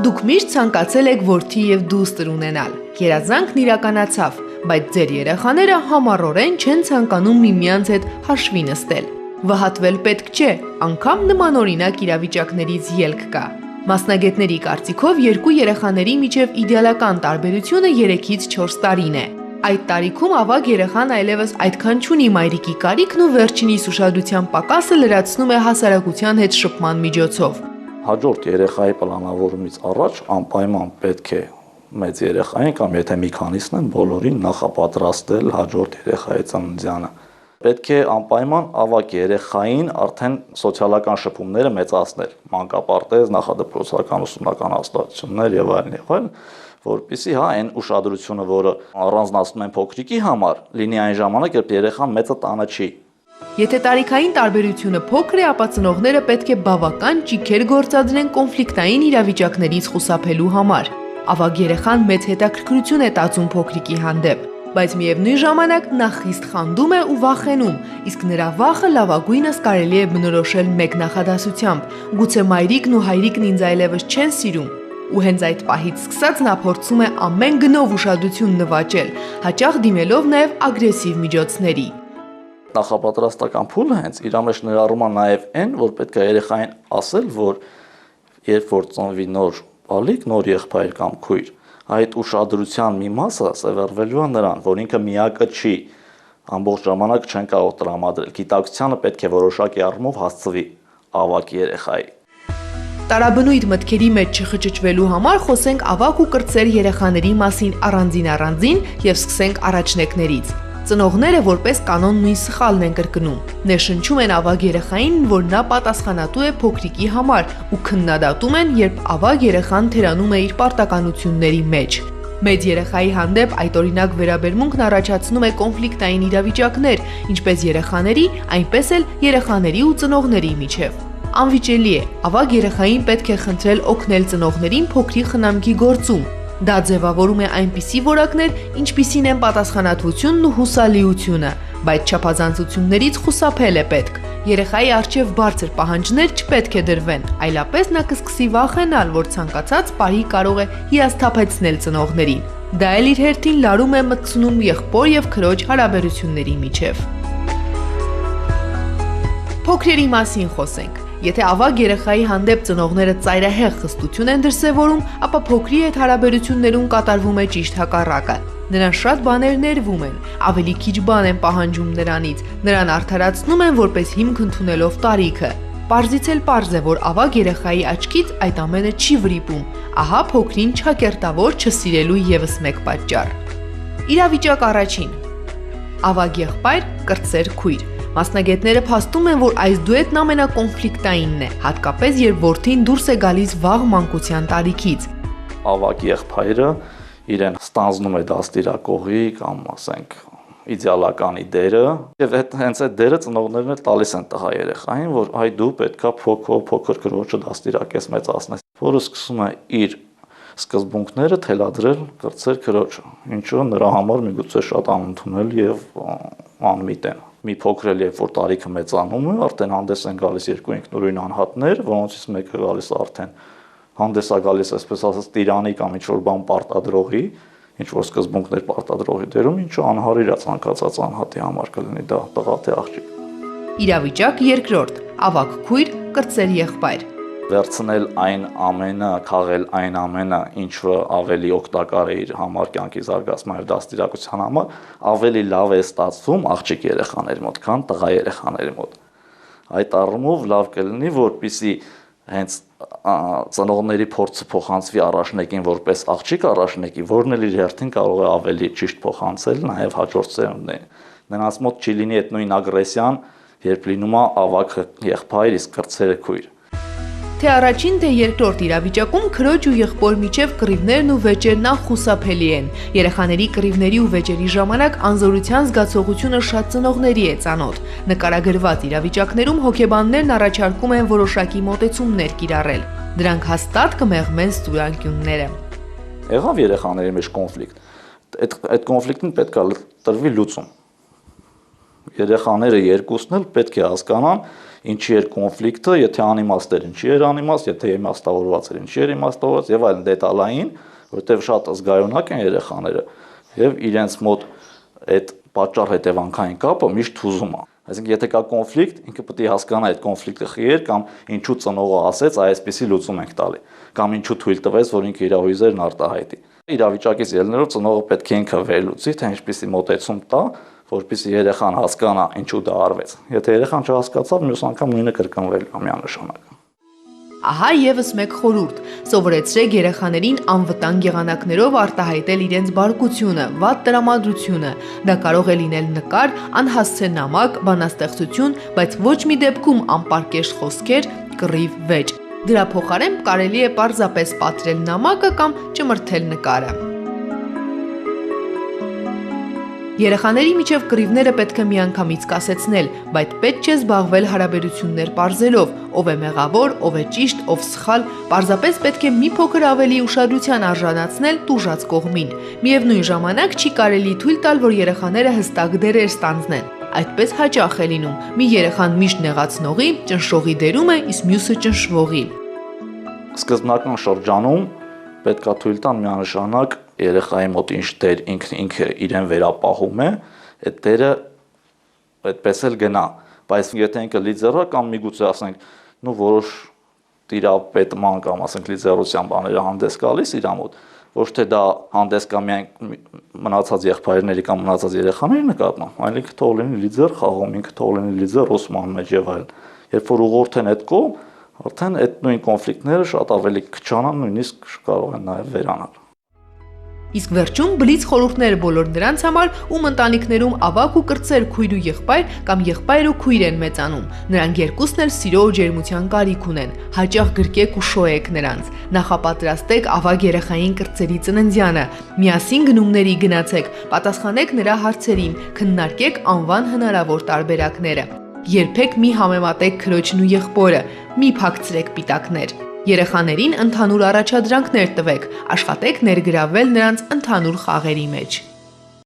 Դուք միշտ ցանկացել եք որդի եւ դուստր ունենալ։ Երազանքն իրականացավ, բայց ձեր երեխաները համառորեն չեն ցանկանում միմյանց հետ հաշվի նստել։ Վհատվել պետք չէ, անգամ նմանօրինակ իրավիճակներից ելք կա։ Մասնագետների կարծիքով երկու երեխաների միջև իդեալական տարբերությունը 3-ից 4 տարին է։ Այդ տարիքում ավագ երեխան այլևս այդքան չունի մայրիկի կարիքն ու վերջինիս ուշադրության պակասը լրացնում է հասարակության հետ շփման միջոցով։ Հաջորդ երեխայի պլանավորումից առաջ անպայման պետք է մեծ երեխային կամ եթե մի քանիսն են բոլորին նախապատրաստել հաջորդ երեխայի ծննդյանը։ Պետք է անպայման ավագ երեխային արդեն սոցիալական շփումները մեծացնել, մանկապարտեզ, նախադպրոցական ուսումնական հաստատություններ եւ այլն, որպեսզի այն ուշադրությունը, որը առանձնացնում են փոքրիկի համար, լինի այն ժամանակ, երբ երեխան մեծը տանը չի։ Եթե տարիքային տարբերությունը փոքր է, ապա ծնողները պետք է բավական ճիգեր գործադրեն կոնֆլիկտային իրավիճակներից խուսափելու համար։ Ավագ երեխան մեծ հետաքրքրություն է տածում փոքրիկի հանդեպ, բայց միևնույն ժամանակ նա խիստ խանդում է ու վախենում, իսկ նրա վախը լավագույնս կարելի է բնորոշել մեկ նախադասությամբ. գուցե մայրիկն ու հայրիկն ինձ այլևս չեն սիրում։ Ու հենց այդ պահից սկսած նա փորձում է ամեն գնով ուշադրություն նվաճել, հաճախ դիմելով նաև ագրեսիվ միջոցների։ Նախապատրաստական փուլը հենց իր մեջ ներառում է նաև այն, որ պետք է երեխային ասել, որ երբ որ ծնվի նոր ալիք, նոր եղբայր կամ քույր, այդ ուշադրության մի մասը սևեռվելու է նրան, որ ինքը միակը չի, ամբողջ ժամանակ չեն կարող տրամադրել։ Գիտակցությանը պետք է որոշակի առումով հասցվի ավագ երեխայի։ Տարաբնույթ մտքերի մեջ չխճճվելու համար խոսենք ավագ ու կրտսեր երեխաների մասին առանձին եւ սկսենք առաջնեկներից։ Ծնողները որպես կանոն նույն սխալն են կրկնում։ Ներշնչում են ավագ երեխային, որ նա պատասխանատու է փոքրիկի համար ու քննադատում են, երբ ավագ երեխան թերանում է իր պարտականությունների մեջ։ Մեծ երեխայի հանդեպ այդօրինակ վերաբերմունքն առաջացնում է կոնֆլիկտային իրավիճակներ, ինչպես երեխաների, այնպես էլ երեխաների ու ծնողների միջև։ Անվիճելի է, ավագ երեխային պետք է խնդրել օգնել ծնողներին փոքրի խնամքի գործում։ Դա ձևավորում է այնպիսի որակներ, ինչպիսին են պատասխանատվությունն ու հուսալիությունը, բայց չափազանցություններից խուսափել է պետք։ Երեխայի առջև բարձր պահանջներ չպետք է դրվեն, այլապես նա կսկսի վախենալ, որ ցանկացած պահի կարող է հիասթափեցնել ծնողներին։ Դա էլ իր հերթին լարում է մտցնում եղբոր եւ քրոջ հարաբերությունների միջև։ Փոքրերի մասին խոսենք։ Եթե ավագ երեխայի հանդեպ ծնողները ծայրահեղ խստություն են դրսևորում, ապա փոքրի հետ հարաբերություններում կատարվում է ճիշտ հակառակը։ Նրան շատ բաներ ներվում են, ավելի քիչ բան են պահանջում նրանից, նրան արդարացնում են որպես հիմք ընդունելով տարիքը։ Պարզից էլ պարզ է, որ ավագ երեխայի աչքից այդ ամենը չի վրիպում, ահա փոքրին չակերտավոր չսիրելու եւս մեկ պատճառ։ Իրավիճակ առաջին։ Ավագ եղբայր, կրտսեր քույր։ Մասնագետները փաստում են, որ այս դուետն ամենակոնֆլիկտայինն է, հատկապես երբ որդին դուրս է գալիս վաղ մանկության տարիքից։ Ավագ եղբայրը իրեն ստանձնում է դաստիարակողի կամ ասենք իդեալականի դերը, եւ հենց այդ դերը ծնողներն էլ տալիս են տղա երեխային, որ այ դու պետքա փոքր քրոջը դաստիարակես, մեծացնես, որը սկսում է իր սկզբունքները թելադրել կրտսեր քրոջը, ինչը նրա համար միգուցե շատ անընդունել եւ անմիտ են։ Մի փոքր էլ երբ որ տարիքը մեծանում է, արդեն հանդես են գալիս երկու ինքնուրույն անհատներ, որոնցից մեկը գալիս արդեն հանդես է գալիս, այսպես ասած, տիրանի կամ ինչ-որ բան պարտադրողի, ինչ-որ սկզբունքներ պարտադրողի դերում, ինչը անհարիր է ցանկացած անհատի համար կլինի դա տղա թե աղջիկ։ Իրավիճակ երկրորդ. ավագ քույր, կրտսեր եղբայր։ Վերցնել այն ամենը, քաղել այն ամենը, ինչը ավելի օգտակար է իր համար կյանքի զարգացման եւ դաստիարակության համար, ավելի լավ է ստացվում աղջիկ երեխաների մոտ, քան տղա երեխաների մոտ։ Այդ առումով լավ կլինի, որպեսզի հենց ծնողների փորձը փոխանցվի առաջնեկին որպես աղջիկ առաջնեկի, որն էլ իր հերթին կարող է ավելի ճիշտ փոխանցել նաեւ հաջորդ սերունդներին։ Նրանց մոտ չի լինի այդ նույն ագրեսիան, երբ լինում է ավագ եղբայր, իսկ կրտսերը քույր։ Թե առաջին, թե երկրորդ իրավիճակում քրոջ ու եղբոր միջև կռիվներն ու վեճերն անխուսափելի են։ Երեխաների կռիվների ու վեճերի ժամանակ անզորության զգացողությունը շատ ծնողների է ծանոթ։ Նկարագրված իրավիճակներում հոգեբաններն առաջարկում են որոշակի մոտեցումներ կիրառել։ Դրանք հաստատ կմեղմեն ստուրանքյունները։ Եղավ երեխաների մեջ կոնֆլիկտ։ Այդ կոնֆլիկտին պետք է տրվի լուծում։ Երեխաները երկուսն էլ պետք է հասկանան, ինչի էր կոնֆլիկտը, եթե անիմաստ էր, ինչի էր անիմաստ, եթե իմաստավորված էր, ինչի էր իմաստավորված եւ այլն դետալային, որտեղ շատ զգայունակ են երեխաները եւ իրենց մոտ այդ պատճառ հետևանքային կապը միշտ թուզում է։ Այսինքն եթե կա կոնֆլիկտ, ինքը պետք է հասկանա այդ կոնֆլիկտը խի էր կամ ինչու ծնողը ասեց այսպեսի լուծում ենք տալի, կամ ինչու թույլ տվեց, որ ինքը իր հույզերն արտահայտի։ Իրավիճակից ելնելով ծնողը պետք է ինքը վերլուծի, թե ինչպեսի մոտեցում տա, որպեսզի երեխան հասկանա ինչու դա արվեց։ Եթե երեխան չհասկացավ, մյուս անգամ նույնը կրկնվելու է միանշանակ։ Ահա եւս մեկ խորհուրդ. սովորեցրեք երեխաներին անվտանգ եղանակներով արտահայտել իրենց բարկությունը, վատ տրամադրությունը։ Դա կարող է լինել նկար, անհասցե նամակ, բանաստեղծություն, բայց ոչ մի դեպքում անպարկեշտ խոսքեր, կռիվ, վեճ։ Դրա փոխարեն կարելի է պարզապես պատրել նամակը կամ ճմրթել նկարը։ Երեխաների միջև կռիվները պետք է միանգամից կասեցնել, բայց պետք չէ զբաղվել հարաբերություններ պարզելով, ով է մեղավոր, ով է ճիշտ, ով սխալ, պարզապես պետք է մի փոքր ավելի ուշադրության արժանացնել տուժած կողմին։ Միևնույն ժամանակ չի կարելի թույլ տալ, որ երեխաները հստակ դերեր ստանձնեն։ Այդպես հաճախ է լինում։ Մի երեխան միշտ նեղացնողի, ճնշողի դերում է, իսկ մյուսը ճնշվողի։ Սկզբնական շրջանում պետք է թույլ տան միանշանակ երեխայի մոտ ինչ դեր ինքը իրեն վերապահում է, այդ դերը այդպես էլ գնա, բայց եթե ինքը լիդերը կամ միգուցե ասենք, նու որոշ տիրապետման կամ ասենք լիդերության բաները հանդես գալիս իր մոտ, ոչ թե դա հանդես կա միայն մնացած եղբայրների կամ մնացած երեխաների նկատմամբ, այլ ինքը թող լինի լիդեր խաղում, ինքը թող լինի լիդեր ոսման մեջ եւ այլն։ Երբ որ ուղղորդեն այդ կողմ, արդեն այդ նույն կոնֆլիկտները շատ ավելի քչանան, նույնիսկ կարող են նաեւ վերանալ։ Իսկ վերջում բլից խորհուրդները բոլոր նրանց համար, ում ընտանիքներում ավագ ու կրտսեր քույր ու եղբայր կամ եղբայր ու քույր են մեծանում։ Նրանք երկուսն էլ սիրո ու ջերմության կարիք ունեն։ Հաճախ գրկեք ու շոյեք նրանց։ Նախապատրաստեք ավագ երեխային կրտսերի ծննդյանը։ Միասին գնումների գնացեք, պատասխանեք նրա հարցերին, քննարկեք անվան հնարավոր տարբերակները։ Երբեք մի համեմատեք քրոջն ու եղբորը, մի փակցրեք պիտակներ։ Երեխաներին ընդհանուր առաջադրանքներ տվեք, աշխատեք ներգրավվել նրանց ընդհանուր խաղերի մեջ։